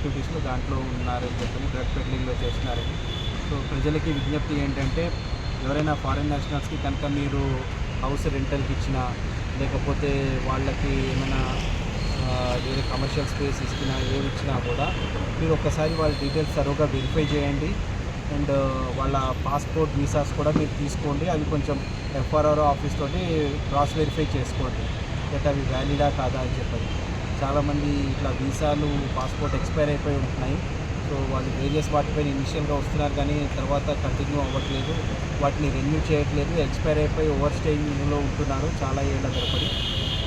యాక్టివిటీస్లో దాంట్లో ఉన్నారని చెప్పని డ్రగ్ పెడ్లింగ్లో చేస్తున్నారని. సో ప్రజలకి విజ్ఞప్తి ఏంటంటే ఎవరైనా ఫారిన్ నేషనల్స్కి కనుక మీరు హౌస్ రెంటల్కి ఇచ్చినా లేకపోతే వాళ్ళకి ఏమైనా వేరే కమర్షియల్ స్పేస్ ఇచ్చినా ఏమి ఇచ్చినా కూడా మీరు ఒక్కసారి వాళ్ళ డీటెయిల్స్ సరిగ్గా వెరిఫై చేయండి. అండ్ వాళ్ళ పాస్పోర్ట్ వీసాస్ కూడా మీరు తీసుకోండి. అవి కొంచెం ఎఫ్ఆర్ఆర్ ఆఫీస్ తోటి క్రాస్ వెరిఫై చేసుకోండి లేకపోతే అవి వ్యాలిడా కాదా అని చెప్పని. చాలామంది ఇట్లా వీసాలు పాస్పోర్ట్ ఎక్స్పైర్ అయిపోయి ఉంటున్నాయి. సో వాళ్ళు వేరియస్ వాటిపైన ఇనిషియల్గా వస్తున్నారు కానీ తర్వాత కంటిన్యూ అవ్వట్లేదు, వాటిని రెన్యూ చేయట్లేదు, ఎక్స్పైర్ అయిపోయి ఓవర్ స్టేయింగ్లో ఉంటున్నారు చాలా ఏళ్ళ తరబడి.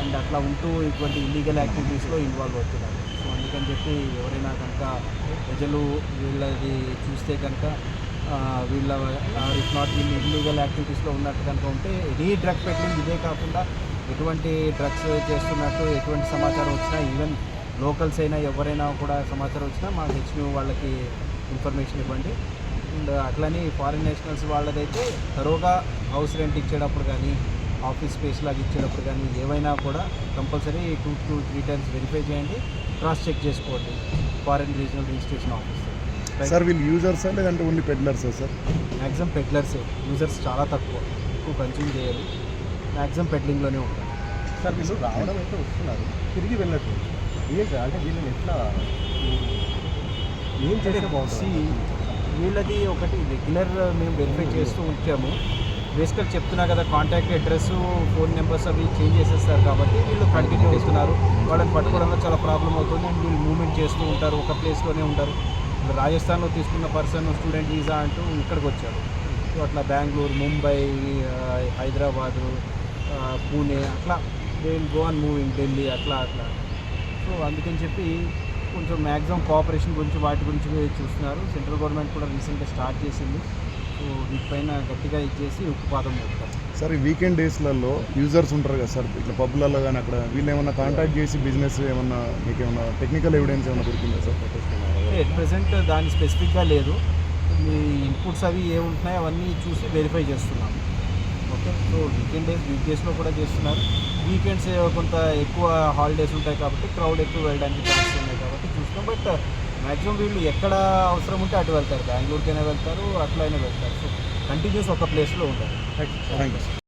అండ్ అట్లా ఉంటూ ఇటువంటి ఇల్లీగల్ యాక్టివిటీస్లో ఇన్వాల్వ్ అవుతున్నారు. సో అందుకని చెప్పి ఎవరైనా కనుక ప్రజలు వీళ్ళది చూస్తే కనుక వీళ్ళ ఇఫ్ నాట్ వీళ్ళు ఇల్లీగల్ యాక్టివిటీస్లో ఉన్నట్టు కనుక ఉంటే ఎనీ డ్రగ్ పెడ్లింగ్ ఇదే కాకుండా ఎటువంటి డ్రగ్స్ చేస్తున్నట్టు ఎటువంటి సమాచారం వచ్చినా ఈవెన్ లోకల్స్ అయినా ఎవరైనా కూడా సమాచారం వచ్చినా మా హెచ్న్యూ వాళ్ళకి ఇన్ఫర్మేషన్ ఇవ్వండి. అండ్ అట్లని ఫారిన్ నేషనల్స్ వాళ్ళదైతే తరోగా హౌస్ రెంట్ ఇచ్చేటప్పుడు కానీ ఆఫీస్ స్పేస్ లాగా ఇచ్చేటప్పుడు కానీ ఏవైనా కూడా కంపల్సరీ 2 to 3 times వెరిఫై చేయండి, క్రాస్ చెక్ చేసుకోండి foreign regional registration office. Sir వీళ్ళు యూజర్సా లేదంటే ఓన్లీ పెడ్లర్సా సార్? మ్యాక్సిమం పెడ్లర్సే, యూజర్స్ చాలా ఎక్కువ కన్స్యూమ్ చేయరు, మ్యాక్సిమం పెడ్లింగ్లోనే ఉంటారు. సార్ వీళ్ళు రావడం అయితే వస్తున్నారు, తిరిగి వెళ్ళట్లేదు. అంటే వీళ్ళని ఎట్లా ఏం చేస్తే బాగుంటుంది? వీళ్ళది ఒకటి రెగ్యులర్ మేము వెరిఫై చేస్తూ ఉంచాము. బేసికల్ చెప్తున్నా కదా, కాంటాక్ట్ అడ్రస్, ఫోన్ నెంబర్స్ అవి చేంజ్ చేసేస్తారు కాబట్టి వీళ్ళు కంటిన్యూ అవుతున్నారు. వాళ్ళని పట్టుకోవడంలో చాలా ప్రాబ్లం అవుతుంది. అండ్ వీళ్ళు మూవ్మెంట్ చేస్తూ ఉంటారు, ఒక ప్లేస్లోనే ఉంటారు. రాజస్థాన్లో తీసుకున్న పర్సన్ స్టూడెంట్ వీసా అంటూ ఇక్కడికి వచ్చారు. సో అట్లా బెంగళూరు, ముంబై, హైదరాబాదు, పూణే అట్లా they will go on moving, Delhi అట్లా. సో అందుకని చెప్పి కొంచెం మ్యాక్సిమం కోఆపరేషన్ గురించి వాటి గురించి చూస్తున్నారు. సెంట్రల్ గవర్నమెంట్ కూడా రీసెంట్గా స్టార్ట్ చేసింది. సో వీటిపైన గట్టిగా ఇచ్చేసి ఉక్కుపాదం పెడతారు. సార్ ఈ వీకెండ్ డేస్లలో యూజర్స్ ఉంటారు కదా సార్, ఇట్లా పబ్లలో కానీ అక్కడ వీళ్ళు ఏమన్నా కాంటాక్ట్ చేసి బిజినెస్ ఏమన్నా మీకు ఏమన్నా టెక్నికల్ ఎవిడెన్స్ ఏమన్నా దొరికిందా సార్? ఎట్ ప్రెసెంట్ దాని స్పెసిఫిక్గా లేదు. మీ ఇన్పుట్స్ అవి ఏముంటున్నాయో అవన్నీ చూసి వెరిఫై చేస్తున్నాం. ఓకే, సో వీక్ డేస్లో కూడా చేస్తున్నారు. వీకెండ్స్ కొంత ఎక్కువ హాలిడేస్ ఉంటాయి కాబట్టి క్రౌడ్ ఎక్కువ వెళ్ళడానికి ఛాన్సెస్ ఉన్నాయి కాబట్టి చూస్తాం. బట్ మ్యాక్సిమం వీళ్ళు ఎక్కడ అవసరం ఉంటే అటు వెళ్తారు, బెంగళూరుకైనా వెళ్తారు, అట్లయినా వెళ్తారు. సో కంటిన్యూస్ ఒక ప్లేస్లో ఉంటారు. Thank you.